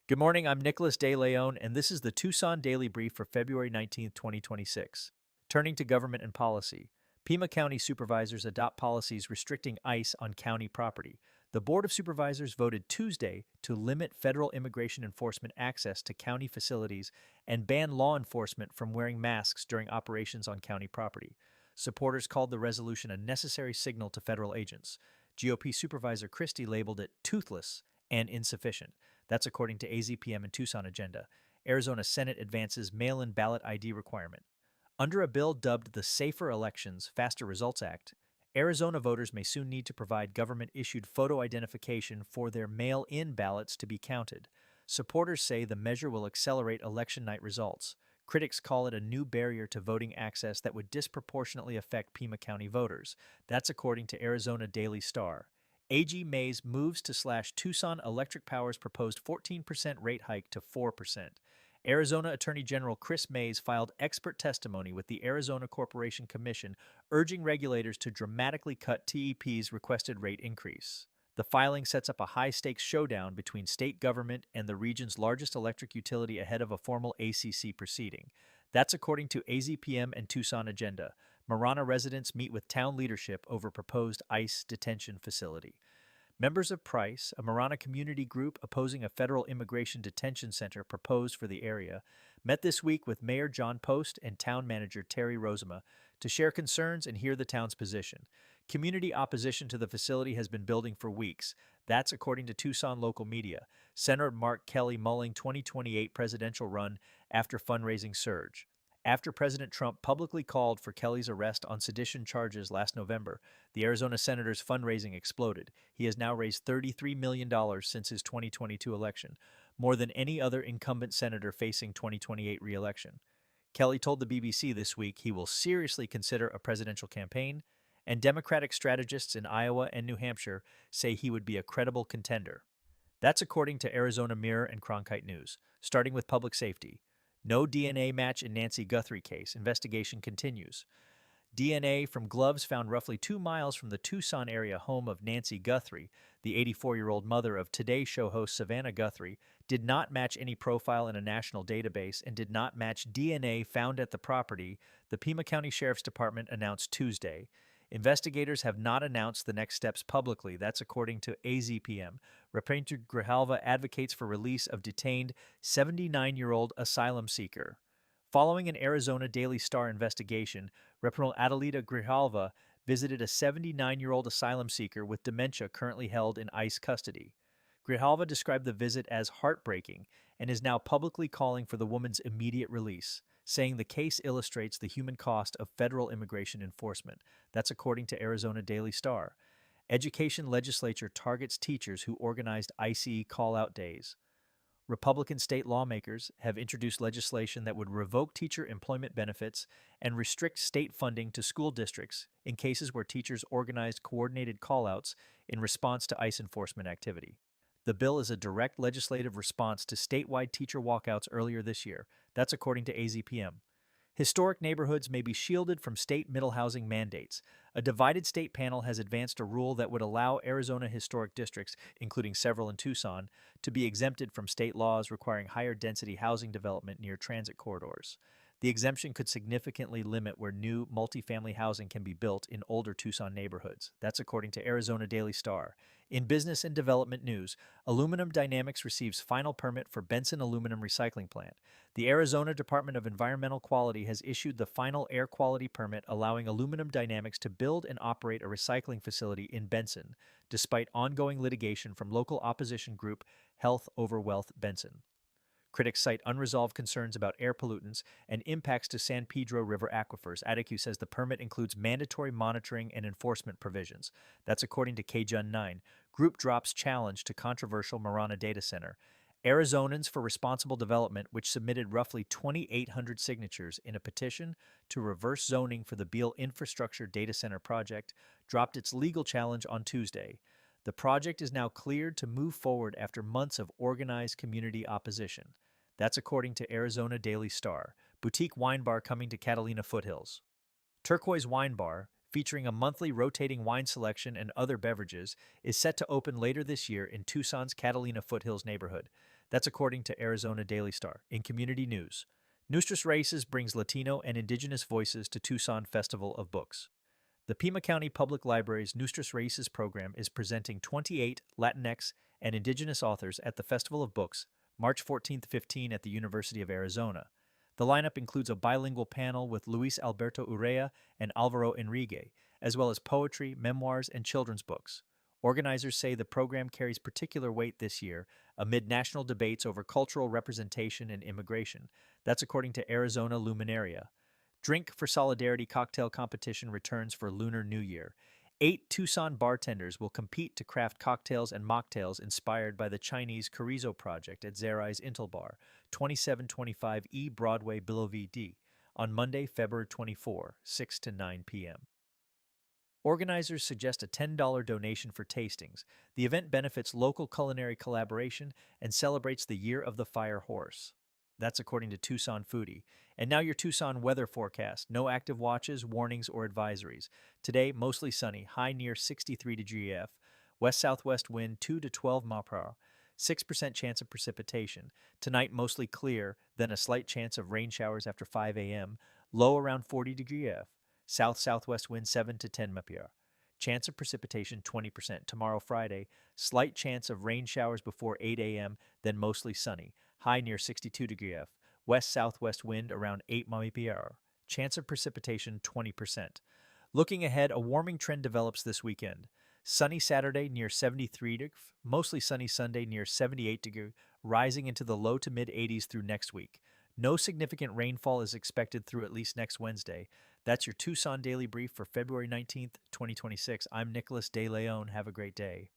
Good morning, I'm Nicholas De Leon, and this is the Tucson Daily Brief for February 19th, 2026. Turning to government and policy, Pima County supervisors adopt policies restricting ICE on county property. The Board of Supervisors voted Tuesday to limit federal immigration enforcement access to county facilities and ban law enforcement from wearing masks during operations on county property. Supporters called the resolution a necessary signal to federal agents. GOP Supervisor Christie labeled it toothless and insufficient. That's according to AZPM and Tucson Agenda. Arizona Senate advances mail-in ballot ID requirement. Under a bill dubbed the Safer Elections, Faster Results Act, Arizona voters may soon need to provide government-issued photo identification for their mail-in ballots to be counted. Supporters say the measure will accelerate election night results. Critics call it a new barrier to voting access that would disproportionately affect Pima County voters. That's according to Arizona Daily Star. AG Mays moves to slash Tucson Electric Power's proposed 14% rate hike to 4%. Arizona Attorney General Chris Mays filed expert testimony with the Arizona Corporation Commission urging regulators to dramatically cut TEP's requested rate increase. The filing sets up a high-stakes showdown between state government and the region's largest electric utility ahead of a formal ACC proceeding. That's according to AZPM and Tucson Agenda. Marana residents meet with town leadership over proposed ICE detention facility. Members of Price, a Marana community group opposing a federal immigration detention center proposed for the area, met this week with Mayor John Post and Town Manager Terry Rozema to share concerns and hear the town's position. Community opposition to the facility has been building for weeks. That's according to Tucson local media. Senator Mark Kelly mulling 2028 presidential run after fundraising surge. After President Trump publicly called for Kelly's arrest on sedition charges last November, the Arizona senator's fundraising exploded. He has now raised $33 million since his 2022 election, more than any other incumbent senator facing 2028 re-election. Kelly told the BBC this week he will seriously consider a presidential campaign, and Democratic strategists in Iowa and New Hampshire say he would be a credible contender. That's according to Arizona Mirror and Cronkite News. Starting with public safety. No DNA match in Nancy Guthrie case. Investigation continues. DNA from gloves found roughly 2 miles from the Tucson area home of Nancy Guthrie, the 84-year-old mother of Today Show host Savannah Guthrie, did not match any profile in a national database and did not match DNA found at the property, the Pima County Sheriff's Department announced Tuesday. Investigators have not announced the next steps publicly. That's according to AZPM. Representative Grijalva advocates for release of detained 79-year-old asylum seeker. Following an Arizona Daily Star investigation, Representative Adelita Grijalva visited a 79-year-old asylum seeker with dementia currently held in ICE custody. Grijalva described the visit as heartbreaking and is now publicly calling for the woman's immediate release, saying the case illustrates the human cost of federal immigration enforcement. That's according to Arizona Daily Star. Education legislature targets teachers who organized ICE call-out days. Republican state lawmakers have introduced legislation that would revoke teacher employment benefits and restrict state funding to school districts in cases where teachers organized coordinated callouts in response to ICE enforcement activity. The bill is a direct legislative response to statewide teacher walkouts earlier this year. That's according to AZPM. Historic neighborhoods may be shielded from state middle housing mandates. A divided state panel has advanced a rule that would allow Arizona historic districts, including several in Tucson, to be exempted from state laws requiring higher density housing development near transit corridors. The exemption could significantly limit where new multifamily housing can be built in older Tucson neighborhoods. That's according to Arizona Daily Star. In business and development news, Aluminum Dynamics receives final permit for Benson Aluminum Recycling Plant. The Arizona Department of Environmental Quality has issued the final air quality permit allowing Aluminum Dynamics to build and operate a recycling facility in Benson, despite ongoing litigation from local opposition group Health Over Wealth Benson. Critics cite unresolved concerns about air pollutants and impacts to San Pedro River aquifers. ADEQ says the permit includes mandatory monitoring and enforcement provisions. That's according to KJUN 9. Group drops challenge to controversial Marana data center. Arizonans for Responsible Development, which submitted roughly 2,800 signatures in a petition to reverse zoning for the Beale Infrastructure Data Center project, dropped its legal challenge on Tuesday. The project is now cleared to move forward after months of organized community opposition. That's according to Arizona Daily Star. Boutique wine bar coming to Catalina foothills. Turquoise Wine Bar, featuring a monthly rotating wine selection and other beverages, is set to open later this year in Tucson's Catalina foothills neighborhood. That's according to Arizona Daily Star. In community news, Nuestros Races brings Latino and Indigenous voices to Tucson Festival of Books. The Pima County Public Library's Nuestros Races program is presenting 28 Latinx and Indigenous authors at the Festival of Books, March 14th to 15 at the University of Arizona. The lineup includes a bilingual panel with Luis Alberto Urrea and Alvaro Enrique, as well as poetry, memoirs, and children's books. Organizers say the program carries particular weight this year amid national debates over cultural representation and immigration. That's according to Arizona Luminaria. Drink for Solidarity cocktail competition returns for Lunar New Year. 8 Tucson bartenders will compete to craft cocktails and mocktails inspired by the Chinese chorizo project at Zerai's Intel Bar, 2725 E Broadway, Bilovi D, on Monday, February 24, 6 to 9 p.m. Organizers suggest a $10 donation for tastings. The event benefits local culinary collaboration and celebrates the Year of the Fire Horse. That's according to Tucson Foodie. And now your Tucson weather forecast. No active watches, warnings, or advisories. Today, mostly sunny, high near 63 degrees F. West-southwest wind 2 to 12 miles per hour. 6% chance of precipitation. Tonight, mostly clear, then a slight chance of rain showers after 5 a.m. Low around 40 degrees F. South-southwest wind 7 to 10 miles per hour. Chance of precipitation 20%. Tomorrow, Friday, slight chance of rain showers before 8 a.m., then mostly sunny. High near 62 degrees F. West-southwest wind around 8 miles per hour. Chance of precipitation 20%. Looking ahead, a warming trend develops this weekend. Sunny Saturday near 73 degrees, mostly sunny Sunday near 78 degrees, rising into the low to mid 80s through next week. No significant rainfall is expected through at least next Wednesday. That's your Tucson Daily Brief for February 19th, 2026. I'm Nicholas De Leon. Have a great day.